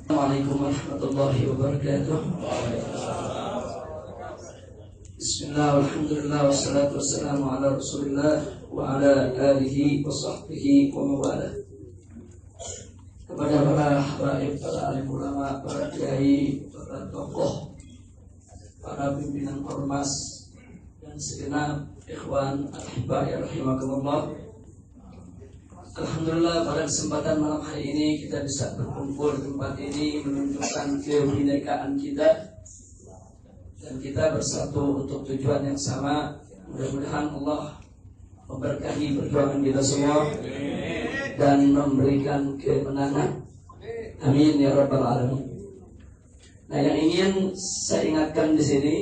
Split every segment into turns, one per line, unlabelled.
Assalamualaikum warahmatullahi wabarakatuh. Bismillah, alhamdulillah, wassalatu wassalamu ala rasulillah wa ala alihi wa sahbihi wa mawala. Kepada para habaib, para alim ulama, para kiai, para tokoh, para pimpinan ormas dan segenap ikhwan al-ahibba rahimakumullah. Alhamdulillah, pada kesempatan malam hari ini kita bisa berkumpul di tempat ini menunjukkan kebinekaan kita dan kita bersatu untuk tujuan yang sama. Mudah-mudahan Allah memberkahi perjuangan kita semua dan memberikan kemenangan. Amin ya rabbal alamin. Nah, yang ingin saya ingatkan di sini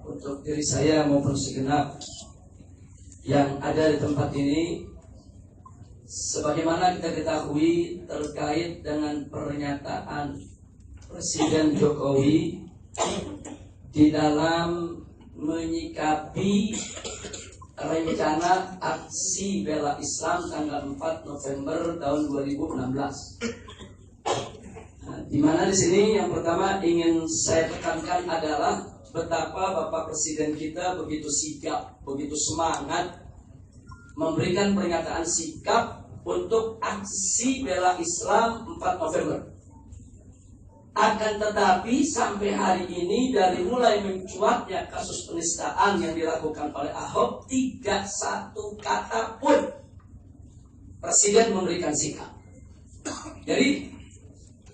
untuk diri saya maupun segenap yang ada di tempat ini, sebagaimana kita ketahui terkait dengan pernyataan Presiden Jokowi di dalam menyikapi rencana aksi bela Islam tanggal 4 November tahun 2016. Nah, di mana di sini yang pertama ingin saya tekankan adalah betapa Bapak Presiden kita begitu sigap, begitu semangat memberikan pernyataan sikap untuk aksi bela Islam 4 November. Akan tetapi sampai hari ini dari mulai mencuatnya kasus penistaan yang dilakukan oleh Ahok, tidak satu kata pun Presiden memberikan sikap. Jadi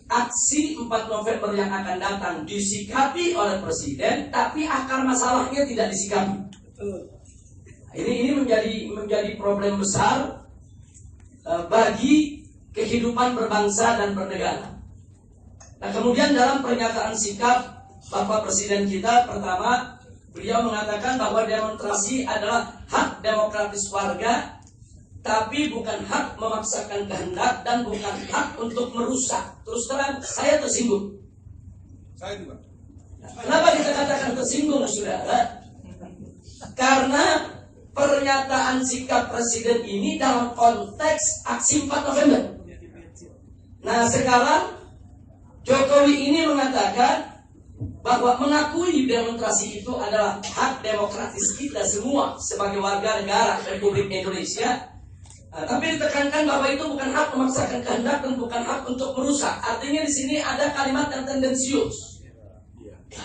aksi 4 November yang akan datang disikapi oleh Presiden, tapi akar masalahnya tidak disikapi. Ini menjadi problem besar bagi kehidupan berbangsa dan bernegara. Nah, kemudian dalam pernyataan sikap Bapak Presiden kita, pertama beliau mengatakan bahwa demonstrasi adalah hak demokratis warga, tapi bukan hak memaksakan kehendak dan bukan hak untuk merusak. Terus terang saya tersinggung. Saya juga. Kenapa kita katakan tersinggung, saudara? Karena pernyataan sikap Presiden ini dalam konteks aksi 4 November. Nah, sekarang Jokowi ini mengatakan bahwa mengakui demonstrasi itu adalah hak demokratis kita semua sebagai warga negara Republik Indonesia. Nah, tapi ditekankan bahwa itu bukan hak memaksakan kehendak dan bukan hak untuk merusak. Artinya di sini ada kalimat yang tendensius.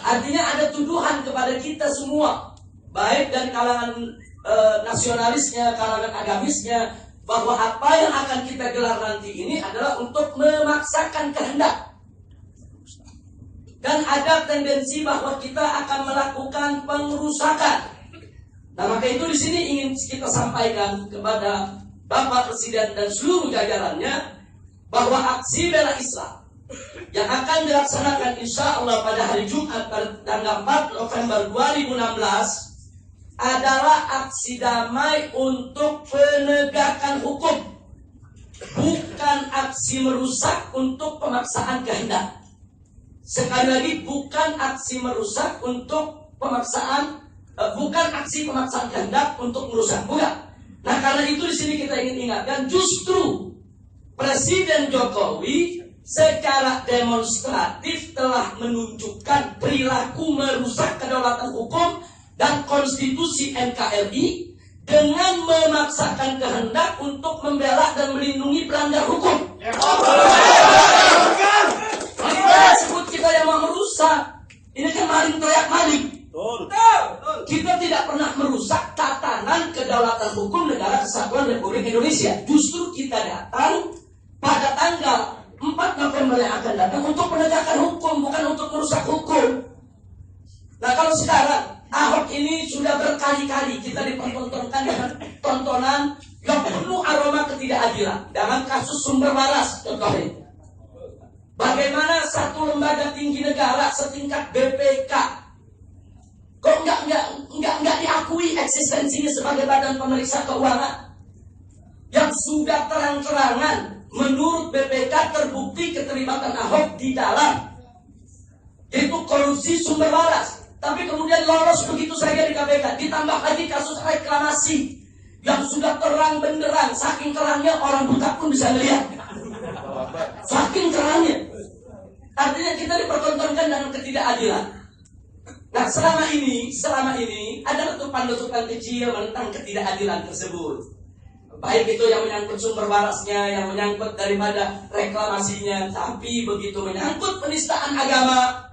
Artinya ada tuduhan kepada kita semua, baik dari kalangan nasionalisnya, kalangan agamisnya, bahwa apa yang akan kita gelar nanti ini adalah untuk memaksakan kehendak. Dan ada tendensi bahwa kita akan melakukan pengerusakan. Nah, maka itu di sini ingin kita sampaikan kepada Bapak Presiden dan seluruh jajarannya bahwa aksi bela Islam yang akan dilaksanakan insya Allah pada hari Jumat pada tanggal 4 November 2016 adalah aksi damai untuk penegakan hukum, bukan aksi merusak untuk pemaksaan kehendak. Sekali lagi, bukan aksi merusak untuk pemaksaan, bukan aksi pemaksaan kehendak untuk merusak, bukan. Nah, karena itu di sini kita ingin ingatkan, justru Presiden Jokowi secara demonstratif telah menunjukkan perilaku merusak kedaulatan hukum dan konstitusi NKRI dengan memaksakan kehendak untuk membela dan melindungi pelanggar hukum. Kita sebut kita yang mau merusak. Ini kan maling teriak maling. Kita tidak pernah merusak tatanan kedaulatan hukum negara kesatuan Republik Indonesia. Justru kita datang pada tanggal 4 November yang akan datang untuk penegakan hukum, bukan untuk merusak hukum. Nah, kalau sekarang Ahok ini sudah berkali-kali kita dipertontonkan dengan tontonan yang penuh aroma ketidakadilan dalam kasus sumber waras, contohnya. Bagaimana satu lembaga tinggi negara setingkat BPK kok nggak diakui eksistensinya sebagai badan pemeriksa keuangan yang sudah terang-terangan menurut BPK terbukti keterlibatan Ahok di dalam yaitu korupsi sumber waras. Tapi kemudian lolos begitu saja di KPK. Ditambah lagi kasus reklamasi yang sudah terang benderang, saking terangnya orang buta pun bisa melihat. Saking terangnya. Artinya kita dipertontonkan dengan ketidakadilan. Nah, selama ini ada letupan-letupan kecil tentang ketidakadilan tersebut. Baik itu yang menyangkut sumber warasnya, yang menyangkut daripada reklamasinya, tapi begitu menyangkut penistaan agama,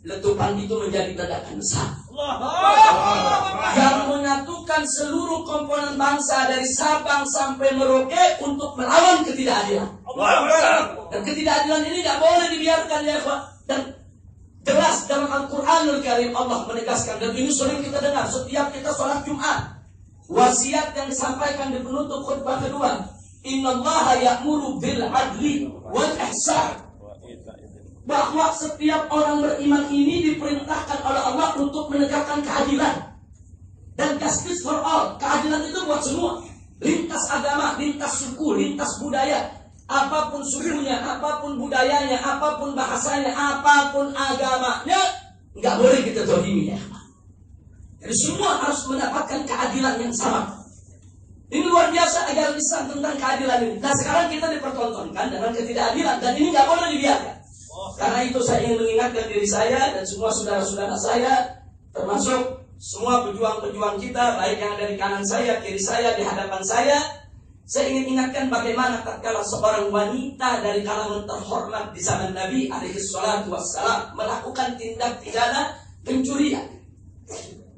letupan itu menjadi ledakan besar. Yang menyatukan seluruh komponen bangsa dari Sabang sampai Merauke untuk melawan ketidakadilan. Dan ketidakadilan ini tidak boleh dibiarkan ya Pak. Dan jelas dalam Al-Quranul Karim Allah menegaskan, dan ini sering kita dengar setiap kita sholat Jumat. Wasiat yang disampaikan di penutup khutbah kedua, Innallaha ya'muru bil adli wal ihsan. Bahwa setiap orang beriman ini diperintahkan oleh Allah untuk menegakkan keadilan dan justice for all. Keadilan itu buat semua, lintas agama, lintas suku, lintas budaya. Apapun sukunya, apapun budayanya, apapun bahasanya, apapun agamanya, nggak boleh kita zalimi ya. Jadi semua harus mendapatkan keadilan yang sama. Ini luar biasa ajaran Islam tentang keadilan ini. Nah sekarang kita dipertontonkan dengan ketidakadilan, dan ini nggak boleh dibiarkan. Karena itu saya ingin mengingatkan diri saya dan semua saudara-saudara saya, termasuk semua pejuang-pejuang kita, baik yang ada di kanan saya, kiri saya, di hadapan saya ingin ingatkan bagaimana tatkala seorang wanita dari kalangan terhormat di zaman Nabi alaihi salatu wassalam melakukan tindak pidana pencurian.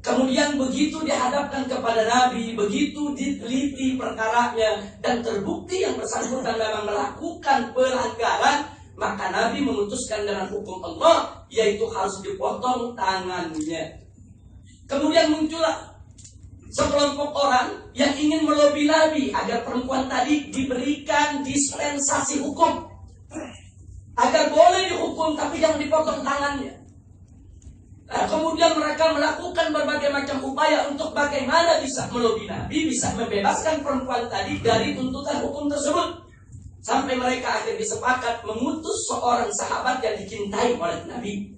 Kemudian begitu dihadapkan kepada Nabi, begitu diteliti perkaranya dan terbukti yang bersangkutan memang melakukan pelanggaran, maka Nabi memutuskan dengan hukum Allah, yaitu harus dipotong tangannya. Kemudian muncullah sekelompok orang yang ingin melobi Nabi agar perempuan tadi diberikan dispensasi hukum, agar boleh dihukum tapi jangan dipotong tangannya. Nah, kemudian mereka melakukan berbagai macam upaya untuk bagaimana bisa melobi Nabi, bisa membebaskan perempuan tadi dari tuntutan hukum tersebut. Sampai mereka akhirnya sepakat mengutus seorang sahabat yang dicintai oleh Nabi.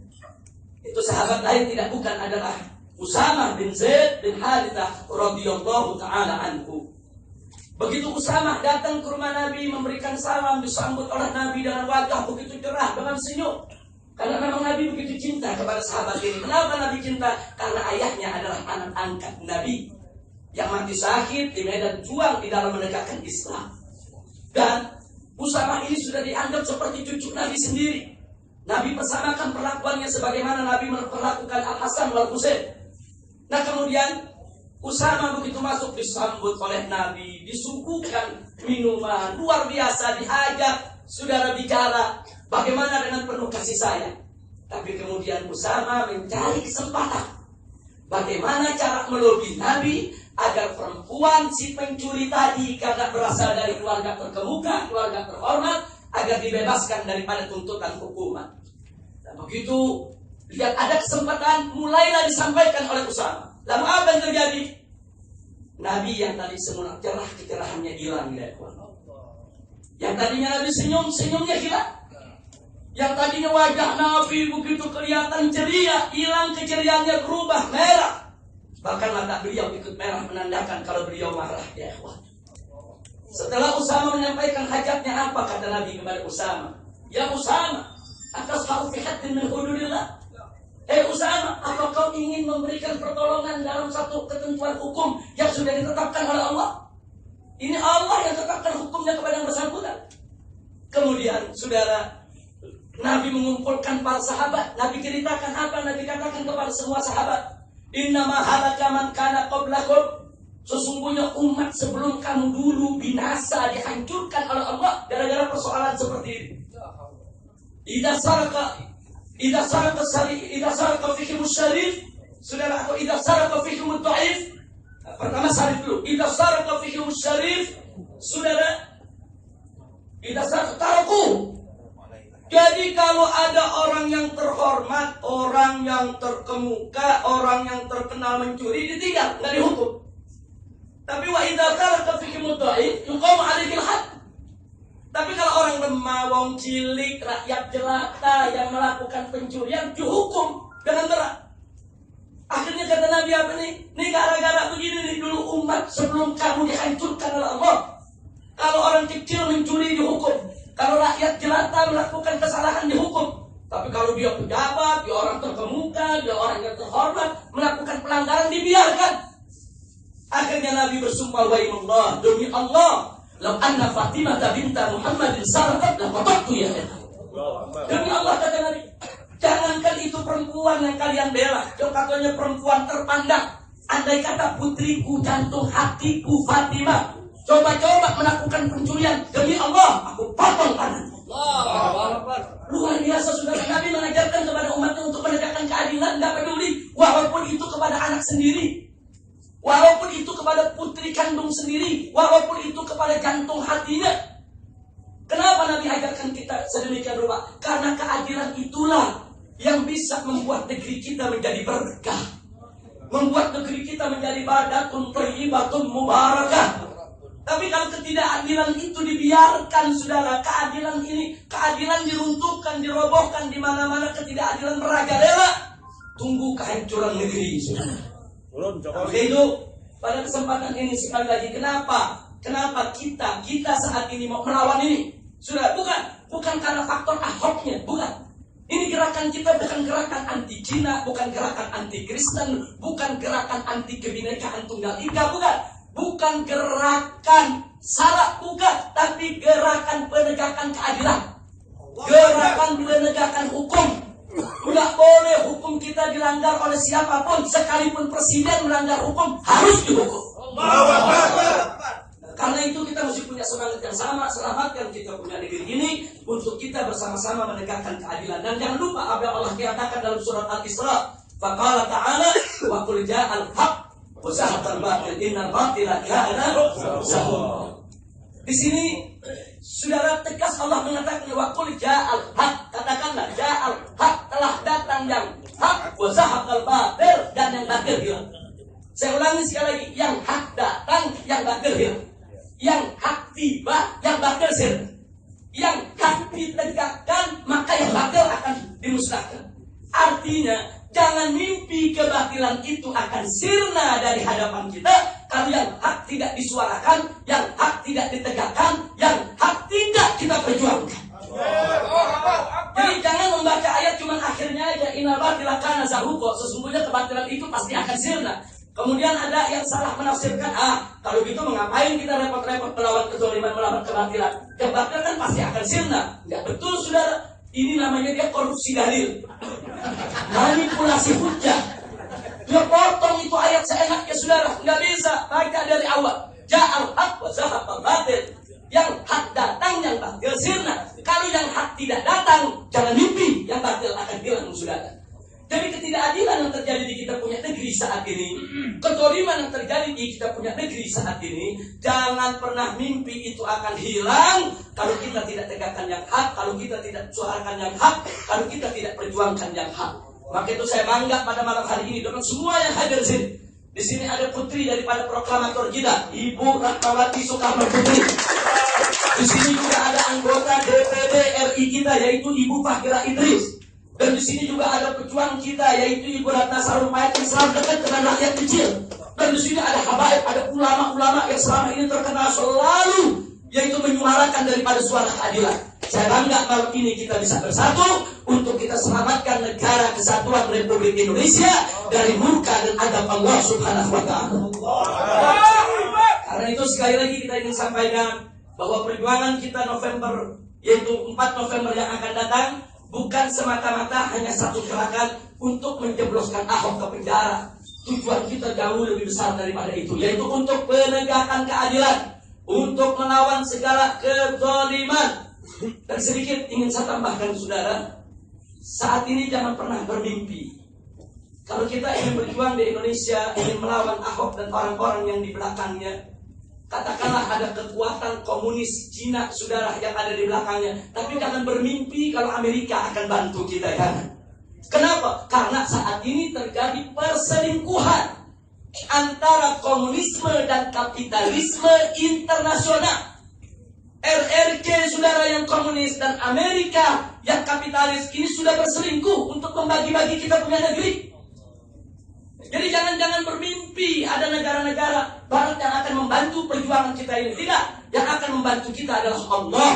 Itu sahabat lain tidak bukan adalah Usamah bin Zaid bin Harithah radhiyallahu taala anhu. Begitu Usamah datang ke rumah Nabi memberikan salam, disambut oleh Nabi dengan wajah begitu cerah dengan senyum. Karena memang Nabi begitu cinta kepada sahabat ini. Kenapa Nabi cinta? Karena ayahnya adalah anak angkat Nabi yang mati syahid di medan juang di dalam menegakkan Islam. Dan Usamah ini sudah dianggap seperti cucu Nabi sendiri. Nabi persamakan perlakuannya sebagaimana Nabi memperlakukan Al-Hasan wal Husain. Nah kemudian Usamah begitu masuk disambut oleh Nabi, disuguhkan minuman luar biasa, diajak saudara bicara bagaimana dengan penuh kasih sayang. Tapi kemudian Usamah mencari kesempatan bagaimana cara melobi Nabi agar perempuan si pencuri tadi, karena berasal dari keluarga terkemuka, keluarga terhormat, agar dibebaskan daripada tuntutan hukuman. Dan begitu lihat ada kesempatan, mulailah disampaikan oleh Usamah. Lalu apa yang terjadi? Nabi yang tadi semula cerah, kecerahannya hilang ya. Yang tadinya Nabi senyum, senyumnya hilang. Yang tadinya wajah Nabi begitu kelihatan ceria, hilang keceriaannya, berubah merah. Bahkan mata beliau ikut merah menandakan kalau beliau marah ya. Setelah Usamah menyampaikan hajatnya, apa kata Nabi kepada Usamah? Ya Usamah, atas fi haddin min hududillah. Usamah, apa kau ingin memberikan pertolongan dalam satu ketentuan hukum yang sudah ditetapkan oleh Allah? Ini Allah yang tetapkan hukumnya kepada yang bersangkutan. Kemudian saudara, Nabi mengumpulkan para sahabat. Nabi ceritakan apa? Nabi katakan kepada semua sahabat, Innama halaka man kana qablakum. Sesungguhnya umat sebelum kamu dulu binasa, dihancurkan oleh Allah gara-gara persoalan seperti ini. Idza saraka fikum syarif, saudara, atau idza saraka fikum dhaif. Pertama syarif dulu. Idza saraka fikum syarif, saudara, idza saraka taraku. Jadi kalau ada orang yang terhormat, orang yang terkemuka, orang yang terkenal mencuri, ditinggal, nggak dihukum. Tapi wa idza taraka fikum dhaif, yuqam 'alaihil hadd. Tapi kalau orang lemah, wong cilik, rakyat jelata yang melakukan pencurian, dihukum dengan berat. Akhirnya kata Nabi apa nih? Nih gara-gara begini nih, dulu umat sebelum kamu dihancurkan oleh Allah. Kalau orang kecil mencuri dihukum, kalau rakyat jelata melakukan kesalahan dihukum. Tapi kalau dia pejabat, dia orang terkemuka, dia orang yang terhormat, melakukan pelanggaran dibiarkan. Akhirnya Nabi bersumpah, "Waimullah, demi Allah, lau anna Fatimah binta Muhammadin sarqat la qatattu ya." Demi Allah, kata Nabi, jangankan itu perempuan yang kalian bela, katanya perempuan terpandang. Andai kata putriku, jantung hatiku Fatimah coba-coba melakukan pencurian, demi Allah aku potong tangannya. Luar biasa. Sudah Nabi mengajarkan kepada umatnya untuk menegakkan keadilan, tidak peduli walaupun itu kepada anak sendiri, walaupun itu kepada putri kandung sendiri, walaupun itu kepada jantung hatinya. Kenapa Nabi ajarkan kita sedemikian rupa? Karena keadilan itulah yang bisa membuat negeri kita menjadi berkah, membuat negeri kita menjadi badatun thayyibatun mubarakah. Tapi kalau ketidakadilan itu dibiarkan, saudara, keadilan diruntuhkan, dirobohkan di mana-mana, ketidakadilan merajalela, tunggu kehancuran negeri, saudara. Oke, itu pada kesempatan ini sekali lagi, kenapa kita saat ini mau melawan ini? Sudah, bukan karena faktor Ahoknya, bukan. Ini gerakan kita bukan gerakan anti Cina, bukan gerakan anti Kristen, bukan gerakan anti kebinekaan tunggal ika, bukan gerakan salah, bukan, tapi gerakan penegakan keadilan, gerakan penegakan hukum. Tidak boleh hukum kita dilanggar oleh siapapun, sekalipun presiden melanggar hukum harus dihukum. Karena itu kita mesti punya semangat yang sama. Selamatkan kita punya negeri ini untuk kita bersama-sama menegakkan keadilan. Dan jangan lupa apa yang Allah katakan dalam surat Al-Isra, faqala ta'ala wa qul ja'al haqq wa zahaqal batil innal batila kana zahuqa. Di sini saudara tegas Allah mengatakan wa qul ja'al haqq, katakanlah ja'al haqq, telah datang yang hak, wa zahaqal batil, dan yang batil hilang. Saya ulangi sekali lagi, yang hak datang, yang batil hilang. Yang hak tiba, yang batil sirna. Yang hak ditegakkan, maka yang batil akan dimusnahkan. Artinya, jangan mimpi kebatilan itu akan sirna dari hadapan kita kalau yang hak tidak disuarakan, yang hak tidak ditegakkan, yang hak tidak kita perjuangkan. Jadi jangan membaca ayat cuma akhirnya aja, innal batila kana zahuqa, sesungguhnya kebatilan itu pasti akan sirna. Kemudian ada yang salah menafsirkan, kalau gitu mengapain kita repot-repot melawan kezaliman, melawan kebatilan? Kebatilan kan pasti akan sirna. Tidak betul, saudara. Ini namanya dia korupsi dalil, manipulasi hujah. Dia potong itu ayat seenaknya, saudara. Nggak bisa baca dari awal. Ja'al haq wa zahaqal batil. Yang hak datang, yang batil sirna. Kalau yang hak tidak datang, jangan mimpi yang batil akan hilang, saudara. Jadi ketidakadilan yang terjadi di kita punya negeri saat ini, kezaliman yang terjadi di kita punya negeri saat ini, jangan pernah mimpi itu akan hilang kalau kita tidak tegakkan yang hak, kalau kita tidak suarakan yang hak, kalau kita tidak perjuangkan yang hak. Maka itu saya bangga pada malam hari ini dengan semua yang hadir di sini. Di sini ada putri daripada proklamator kita, Ibu Ratnawati Soekarno Putri. Di sini juga ada anggota DPD RI kita, yaitu Ibu Fahira Idris. Dan di sini juga ada pejuang kita, yaitu Ibu Ratna Sarumpait yang selalu dekat dengan rakyat kecil. Dan di sini ada habaib, ada ulama-ulama yang selama ini terkenal selalu, yaitu menyuarakan daripada suara keadilan. Saya bangga malam ini kita bisa bersatu untuk kita selamatkan negara kesatuan Republik Indonesia dari murka dan adab Allah Subhanahu wa Ta'ala. Karena itu sekali lagi kita ingin sampaikan bahwa perjuangan kita November, yaitu 4 November yang akan datang, bukan semata-mata hanya satu gerakan untuk menjebloskan Ahok ke penjara. Tujuan kita jauh lebih besar daripada itu, yaitu untuk penegakan keadilan, untuk melawan segala kezaliman. Dan sedikit ingin saya tambahkan, saudara, saat ini jangan pernah bermimpi kalau kita ingin berjuang di Indonesia, ingin melawan Ahok dan orang-orang yang di belakangnya. Katakanlah ada kekuatan komunis Cina, saudara, yang ada di belakangnya. Tapi jangan bermimpi kalau Amerika akan bantu kita, jangan. Kenapa? Karena saat ini terjadi perselingkuhan antara komunisme dan kapitalisme internasional. RRQ, saudara, yang komunis, dan Amerika yang kapitalis ini sudah berselingkuh untuk membagi-bagi kita punya negeri. Jadi jangan bermimpi ada negara-negara barat yang akan membantu perjuangan kita ini. Tidak. Yang akan membantu kita adalah Allah.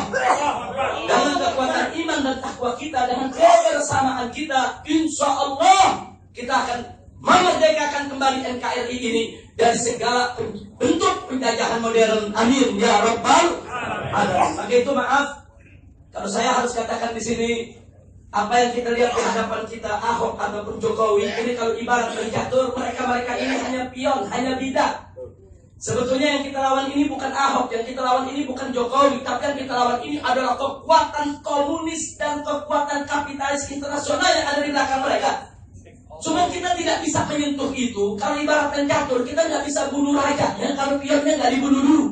Dengan kekuatan iman dan takwa kita, dengan kebersamaan kita, insya Allah kita akan memerdekakan kembali NKRI ini dari segala bentuk penjajahan modern. Amin ya rabbal alamin. Maka itu maaf kalau saya harus katakan di sini, apa yang kita lihat di hadapan kita Ahok ataupun Jokowi ini kalau ibarat karikatur, mereka ini hanya pion, hanya bidak. Sebetulnya yang kita lawan ini bukan Ahok, yang kita lawan ini bukan Jokowi, tapi yang kita lawan ini adalah kekuatan komunis dan kekuatan kapitalis internasional yang ada di belakang mereka. Cuma kita tidak bisa menyentuh itu. Kalau ibaratkan catur, kita nggak bisa bunuh rajanya kalau pionnya nggak dibunuh dulu.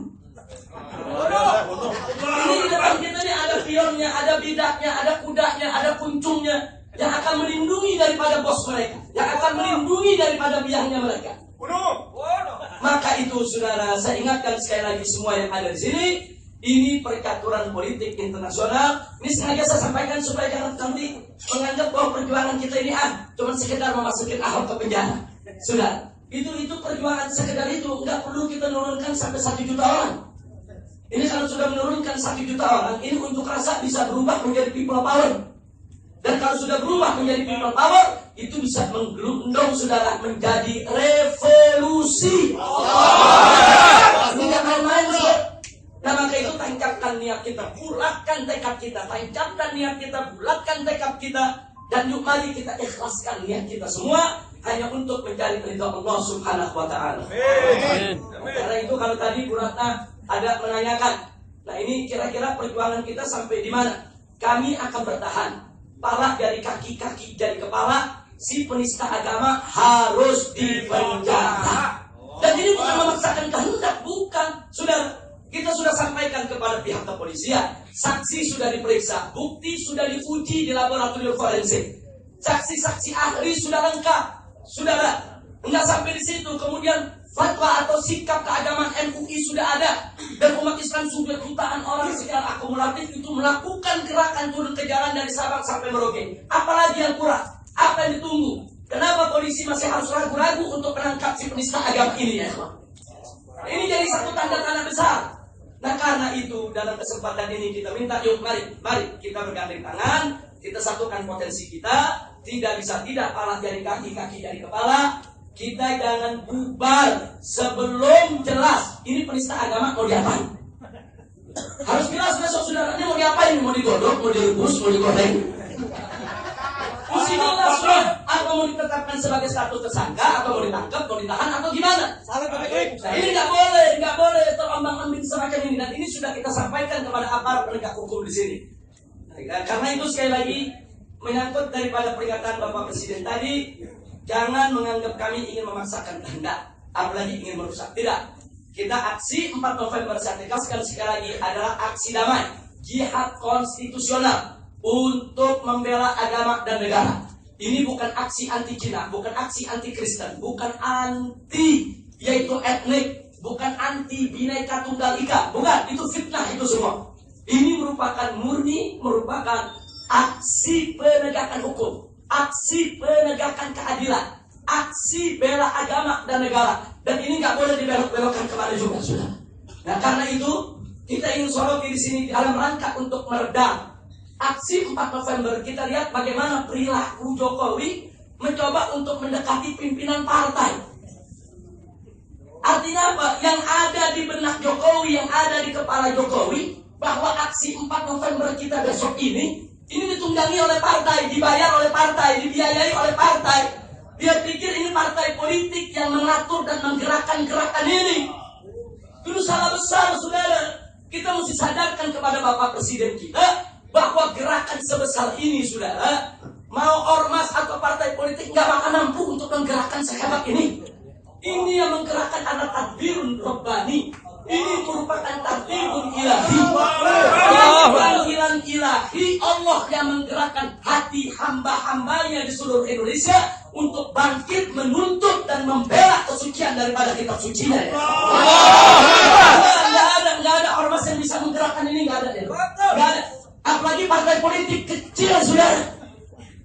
Ini di depan kita ini ada pionnya, ada bidaknya, ada kudanya, ada kuncungnya yang akan melindungi daripada bos mereka, yang akan melindungi daripada biangnya mereka. Maka itu saudara, saya ingatkan sekali lagi semua yang ada di sini, ini percaturan politik internasional. Ini sengaja saya sampaikan supaya jangan nanti menganggap bahwa perjuangan kita ini cuma sekedar memasukin Ahok ke penjara. Sudah, itu perjuangan sekedar itu, nggak perlu kita menurunkan sampai 1 juta orang. Ini kalau sudah menurunkan 1 juta orang, ini unjuk rasa bisa berubah menjadi people power. Dan kalau sudah berubah menjadi people power, itu bisa menggelundong saudara menjadi revolusi. Ini nggak main-main saudara. Nah maka itu tancapkan niat kita, bulatkan tekad kita, tancapkan niat kita, bulatkan tekad kita, dan yuk mari kita ikhlaskan niat kita semua hanya untuk mencari ridha Allah Subhanahu wa taala. Karena itu kalau tadi Bu Ratna ada menanyakan, nah ini kira-kira perjuangan kita sampai di mana? Kami akan bertahan. Pala dari kaki dari kepala, si penista agama harus dipenjara. Dan ini bukan memaksakan kehendak, bukan. Kita sudah sampaikan kepada pihak kepolisian, saksi sudah diperiksa, bukti sudah diuji di laboratorium forensik, saksi-saksi ahli sudah lengkap. Saudara, enggak sampai di situ, kemudian fatwa atau sikap keagamaan MUI sudah ada, dan umat Islam sudah jutaan orang secara akumulatif itu melakukan gerakan turun ke jalan dari Sabang sampai Merauke. Apalagi yang kurang? Apa yang ditunggu? Kenapa polisi masih harus ragu-ragu untuk menangkap si penista agama ini ya? Ini jadi satu tanda-tanda besar. Nah karena itu dalam kesempatan ini kita minta, yuk mari kita bergandeng tangan, kita satukan potensi kita. Tidak bisa tidak, pala dari kaki dari kepala. Kita jangan bubar sebelum jelas ini penista agama mau diapain. Harus jelas besok saudaranya mau diapain, mau digodok, mau direbus, mau digoreng. Mesti jelas sudah, atau mau ditetapkan sebagai status tersangka, atau mau ditangkap, mau ditahan, atau gimana. Nah, ini nggak boleh terombang-ambing semacam ini. Dan ini sudah kita sampaikan kepada aparat penegak hukum di sini. Nah, karena itu sekali lagi menyangkut daripada peringatan Bapak Presiden tadi, jangan menganggap kami ingin memaksakan kehendak, apalagi ingin merusak. Tidak. Kita aksi 4 November saya tegaskan sekali lagi adalah aksi damai, jihad konstitusional untuk membela agama dan negara. Ini bukan aksi anti Cina, bukan aksi anti Kristen, bukan anti yaitu etnik, bukan anti Bhinneka Tunggal Ika, bukan, itu fitnah itu semua. Ini merupakan aksi penegakan hukum, aksi penegakan keadilan, aksi bela agama dan negara. Dan ini nggak boleh dibelok-belokkan kemana juga, sudah. Nah karena itu kita ingin soroti di sini dalam rangka untuk meredam aksi 4 November. Kita lihat bagaimana perilaku Jokowi mencoba untuk mendekati pimpinan partai. Artinya apa? Yang ada di benak Jokowi, yang ada di kepala Jokowi, bahwa aksi 4 November kita besok ini ditunggangi oleh partai, dibayar oleh partai, dibiayai oleh partai. Dia pikir ini partai politik yang mengatur dan menggerakkan gerakan ini. Itu salah besar, saudara. Kita mesti sadarkan kepada Bapak Presiden kita bahwa gerakan sebesar ini, saudara, mau ormas atau partai politik nggak bakal mampu untuk menggerakkan sehebat ini. Ini yang menggerakkan anak tadbirun Rabbani. Ini merupakan tadbirun ilahi. Panggilan ilahi Allah yang menggerakkan hati hamba-hambanya di seluruh Indonesia untuk bangkit, menuntut dan membela kesucian daripada kitab sucinya. Nggak ada ormas yang bisa menggerakkan ini, nggak ada. Apalagi partai politik kecil, saudara.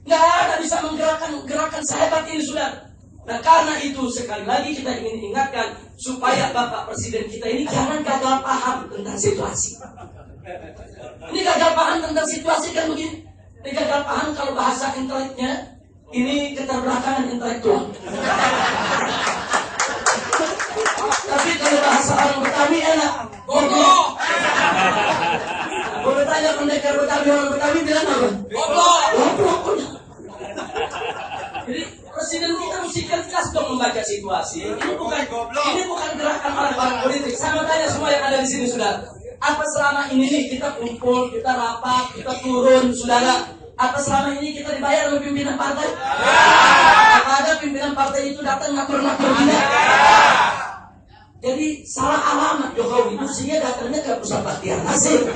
Nggak ada bisa menggerakkan gerakan sehebat ini, saudara. Nah karena itu sekali lagi kita ingin ingatkan supaya Bapak Presiden kita ini jangan gagal paham tentang situasi. Ini gagal paham tentang situasi kan begini. Ini gagal paham kalau bahasa inteleknya ini keterbelakangan intelektual. Tapi kalau bahasa orang Betawi enak. Goblok. Kalau tanya pendekar Betawi, orang Betawi bilang apa? Goblok. Goblok. Jadi presiden kita mesti cerdas dong membaca situasi. Ini bukan gerakan orang-orang politik. Saya mau tanya semua yang ada di sini, saudara. Apa selama ini nih kita kumpul, kita rapat, kita turun, saudara? Apa selama ini kita dibayar oleh pimpinan partai? Apa ada pimpinan partai itu datang ngatur-ngatur kita? Jadi salah alamat Jokowi. Mestinya datangnya ke pusat Bakhtiar Nasir.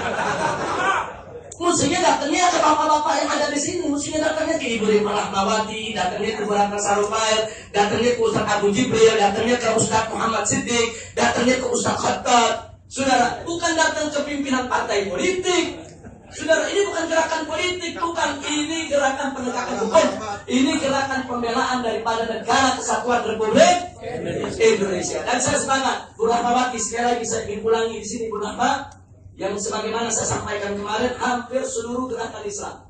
Mestinya datangnya ke bapak-bapak yang ada di sini. Mestinya datangnya ke Ibu Rima Rahmawati, datangnya ke Bu Ratna Sarumpait, datangnya ke Ustaz Abu Jibril, datangnya ke Ustaz Muhammad Siddiq, datangnya ke Ustaz Khattab. Saudara, bukan datang ke pimpinan partai politik. Saudara, ini bukan gerakan politik, bukan. Ini gerakan penegakan hukum. Ini gerakan pembelaan daripada negara kesatuan Republik Indonesia. Dan saya sepakat, Bu Rahmawati, sekali lagi saya ingin ulangi di sini, Bu Rahma, yang sebagaimana saya sampaikan kemarin, hampir seluruh gerakan Islam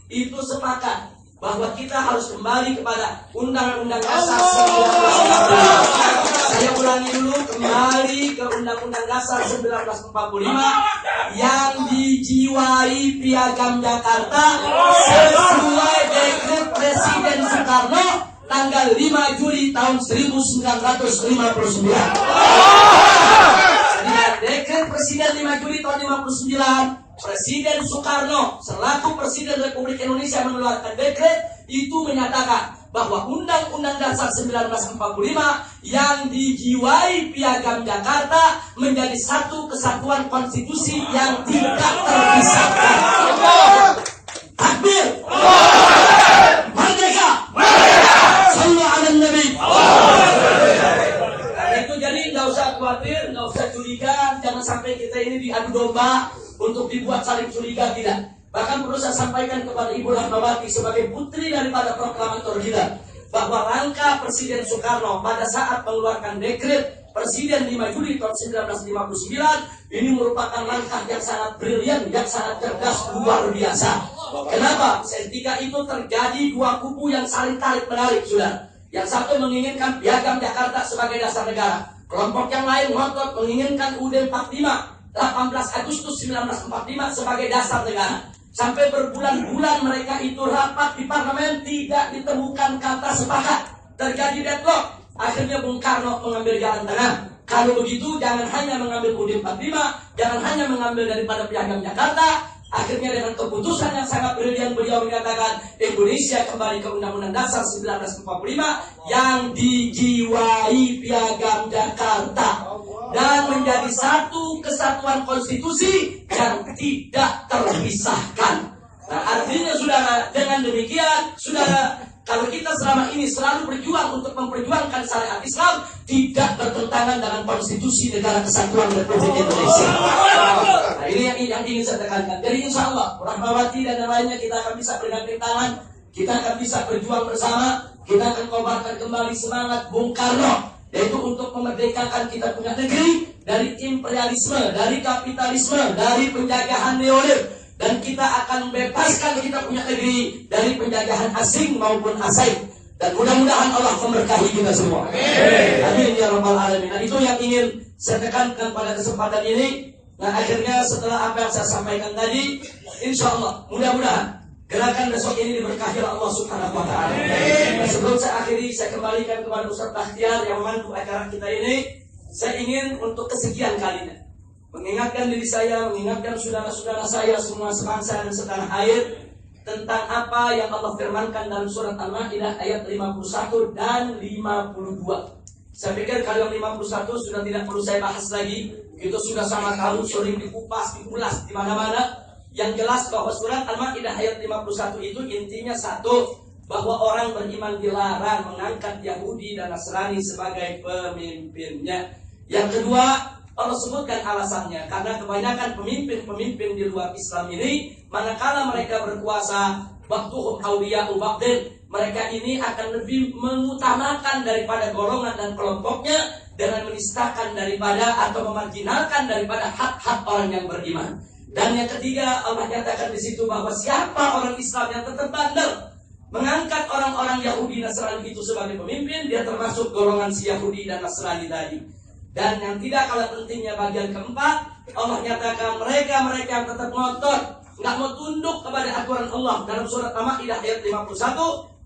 itu sepakat bahwa kita harus kembali kepada Undang-Undang Dasar 1945. Saya ulangi dulu, kembali ke Undang-Undang Dasar 1945 yang dijiwai Piagam Jakarta sesuai dekret Presiden Soekarno tanggal 5 Juli tahun 1959. Dekret Presiden 5 Juli tahun 59, Presiden Soekarno selaku Presiden Republik Indonesia mengeluarkan dekret itu menyatakan bahwa Undang-Undang Dasar 1945 yang dijiwai Piagam Jakarta menjadi satu kesatuan konstitusi yang tidak terpisahkan. Takbir! Merdeka! Sallu ala Nabi! Itu jadi nggak usah khawatir, nggak usah curiga, jangan sampai kita ini diadu domba untuk dibuat saling curiga, tidak. Bahkan perlu saya sampaikan kepada Ibu Rahmawati sebagai putri daripada proklamator kita bahwa langkah Presiden Soekarno pada saat mengeluarkan dekret Presiden 5 Juli tahun 1959 ini merupakan langkah yang sangat brilian, yang sangat cerdas, luar biasa. Kenapa? Ketika itu terjadi dua kubu yang saling tarik-menarik, sudah. Yang satu menginginkan Piagam Jakarta sebagai dasar negara. Kelompok yang lain ngotot menginginkan UUD 45 18 Agustus 1945 sebagai dasar negara. Sampai berbulan-bulan mereka itu rapat di parlemen, tidak ditemukan kata sepakat. Terjadi deadlock. Akhirnya Bung Karno mengambil jalan tengah. Kalau begitu jangan hanya mengambil UUD 45, jangan hanya mengambil daripada Piagam Jakarta. Akhirnya dengan keputusan yang sangat brilian beliau menyatakan Indonesia kembali ke Undang-Undang Dasar 1945 yang dijiwai Piagam Jakarta dan menjadi satu kesatuan konstitusi yang tidak terpisahkan. Nah, artinya saudara, dengan demikian saudara, kalau kita selama ini selalu berjuang untuk memperjuangkan syariat Islam tidak bertentangan dengan konstitusi negara kesatuan Republik Indonesia. Nah, ini yang ingin saya tekankan. Jadi insya Allah Rahmawati dan yang lainnya kita akan bisa bergandeng tangan, kita akan bisa berjuang bersama, kita akan kobarkan kembali semangat Bung Karno, yaitu untuk memerdekakan kita punya negeri dari imperialisme, dari kapitalisme, dari penjajahan neolib. Dan kita akan bebaskan kita punya negeri dari penjajahan asing maupun asing. Dan mudah-mudahan Allah memberkahi kita semua. Amin ya rabbal alamin. Nah, itu yang ingin saya tekankan pada kesempatan ini. Nah, akhirnya setelah apa yang saya sampaikan tadi, insya Allah mudah-mudahan gerakan besok ini diberkahi oleh Allah Subhanahu wa taala. Nah, sebelum saya akhiri, saya kembalikan kepada Ustaz Bakhtiar yang memandu acara kita ini. Saya ingin untuk kesekian kalinya mengingatkan diri saya, mengingatkan saudara-saudara saya semua sebangsa dan setanah air tentang apa yang Allah firmankan dalam surat Al-Maidah ayat 51 dan 52. Saya pikir kalau yang 51 sudah tidak perlu saya bahas lagi. Itu sudah sama tahu, sering dikupas, dikulas di mana-mana. Yang jelas bahwa surat Al-Maidah ayat 51 itu intinya satu, bahwa orang beriman dilarang mengangkat Yahudi dan Nasrani sebagai pemimpinnya. Yang kedua, Allah sebutkan alasannya, karena kebanyakan pemimpin-pemimpin di luar Islam ini, manakala mereka berkuasa, waktuhum awliya'u ba'din, mereka ini akan lebih mengutamakan daripada golongan dan kelompoknya dengan menistakan daripada atau memarginalkan daripada hak-hak orang yang beriman. Dan yang ketiga, Allah nyatakan di situ bahwa siapa orang Islam yang tetap bandel mengangkat orang-orang Yahudi Nasrani itu sebagai pemimpin, dia termasuk golongan si Yahudi dan Nasrani tadi. Dan yang tidak kalah pentingnya bagian keempat, Allah nyatakan mereka yang tetap ngotot, nggak mau tunduk kepada aturan Allah. Dalam surat Al-Maidah ayat 51,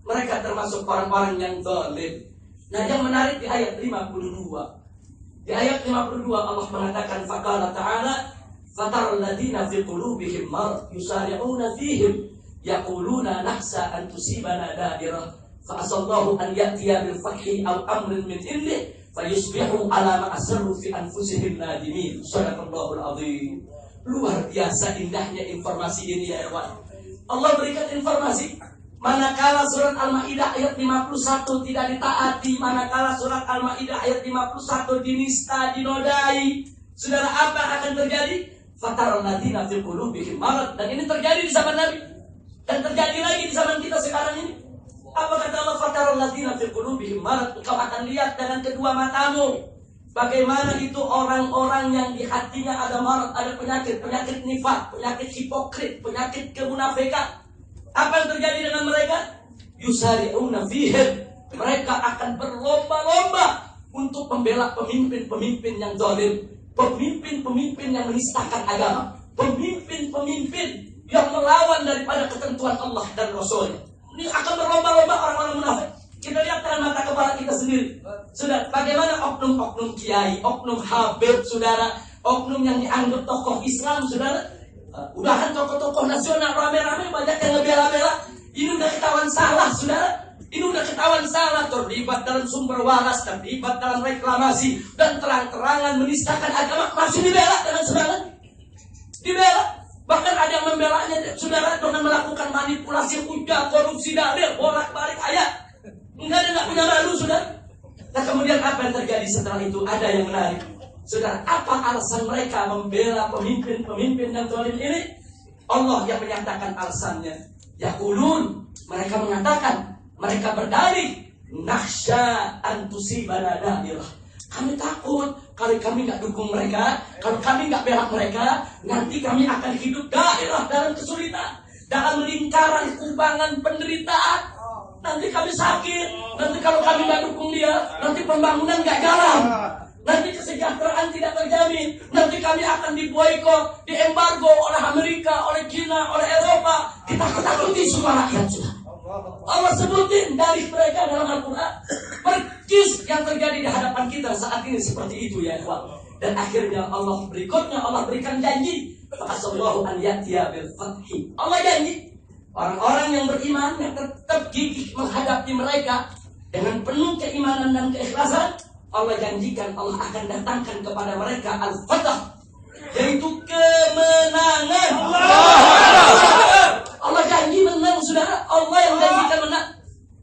mereka termasuk orang-orang yang zalim. Nah, yang menarik di ayat 52. Di ayat 52 Allah mengatakan faqala ta'ala fataral ladina fi qulubihim marad yusari'una fihim yaquluna nahsa an tusibana dairah fa asallahu an ya'tiya bil fathi aw amrin min indih fayusbihu ala ma asarru fi anfusihim nadimin. Sadaqallahul azim. Luar biasa indahnya informasi ini ya ikhwan. Allah berikan informasi manakala surat Al-Maidah ayat 51 tidak ditaati, manakala surat Al-Maidah ayat 51 dinista, dinodai, saudara, apa yang akan terjadi? Fataral ladina fi qulubihim marad. Dan ini terjadi di zaman Nabi dan terjadi lagi di zaman kita sekarang ini. Apa kata Allah? Fataral ladina fi qulubihim marad. Engkau akan lihat dengan kedua matamu bagaimana itu orang-orang yang di hatinya ada marad, ada penyakit nifak, penyakit hipokrit, penyakit kemunafikan. Apa yang terjadi dengan mereka? Yusari'una fihim. Mereka akan berlomba-lomba untuk membela pemimpin-pemimpin yang zalim, pemimpin-pemimpin yang menistakan agama, pemimpin-pemimpin yang melawan daripada ketentuan Allah dan Rasulnya. Ini akan berlomba-lomba orang-orang munafik. Kita lihat dengan mata kepala kita sendiri. Sudah, bagaimana oknum-oknum kiai, oknum habib, saudara, oknum yang dianggap tokoh Islam, saudara. Udahan tokoh-tokoh nasional rame-rame banyak yang ngebela-bela. Ini udah ketahuan salah, saudara. Ini udah ketahuan salah, terlibat dalam sumber waras, terlibat dalam reklamasi, dan terang-terangan menistakan agama, masih dibela dengan semangat. Dibela. Bahkan ada yang membelanya, saudara, dengan melakukan manipulasi hujah, korupsi dalil, bolak-balik ayat. Enggak punya malu, saudara. Nah, kemudian apa yang terjadi setelah itu? Ada yang menarik. Saudara, apa alasan mereka membela pemimpin-pemimpin yang zalim ini? Allah yang menyatakan alasannya. Yaqulun, mereka mengatakan, mereka berdalih, nakhsha an tusibana dairah. Kami takut kalau kami nggak dukung mereka, kalau kami nggak bela mereka, nanti kami akan hidup dairah dalam kesulitan, dalam lingkaran kubangan penderitaan. Nanti kami sakit, nanti kalau kami nggak dukung dia, nanti pembangunan nggak jalan, nanti kesejahteraan tidak terjamin, nanti kami akan diboikot, diembargo oleh Amerika, oleh China, oleh Eropa. Kita ketakuti semua rakyat sudah. Allah sebutin dari mereka dalam Al-Quran. Percis yang terjadi di hadapan kita saat ini seperti itu ya ikhwan. Dan akhirnya Allah berikutnya Allah berikan janji. Fa'asallahu an ya'tiya bil fathi. Allah janji orang-orang yang beriman yang tetap gigih menghadapi mereka dengan penuh keimanan dan keikhlasan, Allah janjikan Allah akan datangkan kepada mereka al-fath, yaitu kemenangan. Allah janji menang, saudara. Allah yang janjikan menang.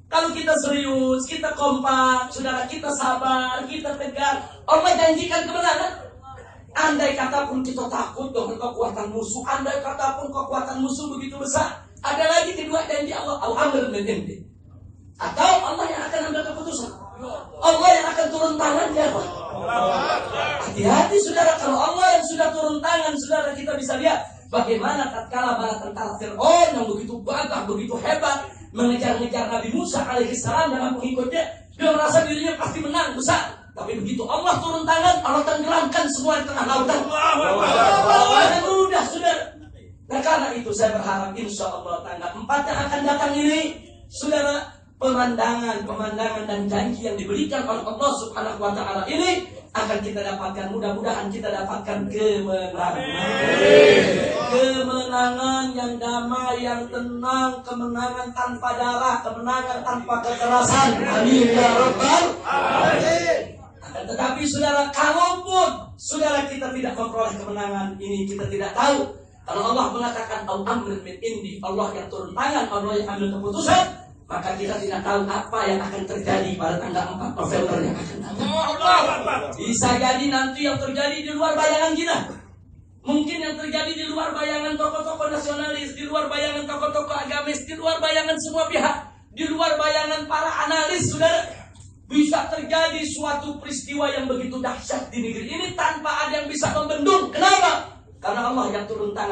Kalau kita serius, kita kompak, saudara, kita sabar, kita tegar, Allah janjikan kemenangan. Andai kata pun kita takut dengan kekuatan musuh, andai kata pun kekuatan musuh begitu besar, ada lagi kedua janji Allah, al-amr min indi. Atau Allah yang akan ambil keputusan, Allah yang akan turun tangan, ya Pak. Hati-hati saudara, kalau Allah yang sudah turun tangan, saudara, kita bisa lihat bagaimana tatkala para tentara Fir'aun yang begitu gagah, begitu hebat mengejar-ngejar Nabi Musa alaihissalam dengan pengikutnya, dia merasa dirinya pasti menang besar. Tapi begitu Allah turun tangan, Allah tenggelamkan semua di tengah lautan. Allah mudah, saudara. Nah, karena itu saya berharap insya Allah tanggal 4 yang akan datang ini, saudara, pemandangan dan janji yang diberikan oleh Allah Subhanahu wa Ta'ala ini akan kita dapatkan. Mudah-mudahan kita dapatkan kemenangan yang damai, yang tenang, kemenangan tanpa darah, kemenangan tanpa kekerasan. Amin ya rabbal alamin. Tetapi saudara, kalaupun saudara kita tidak memperoleh kemenangan ini, kita tidak tahu. Kalau Allah mengatakan al-amr min indi, Allah yang turun tangan, Allah yang ambil keputusan, maka kita tidak tahu apa yang akan terjadi pada tanggal 4 November yang akan datang. Bisa jadi nanti yang terjadi di luar bayangan kita. Mungkin yang terjadi di luar bayangan tokoh-tokoh nasionalis, di luar bayangan tokoh-tokoh agamis, di luar bayangan semua pihak, di luar bayangan para analis, saudara. Bisa terjadi suatu peristiwa yang begitu dahsyat di negeri ini tanpa ada yang bisa membendung. Kenapa? Karena Allah yang turun tangan.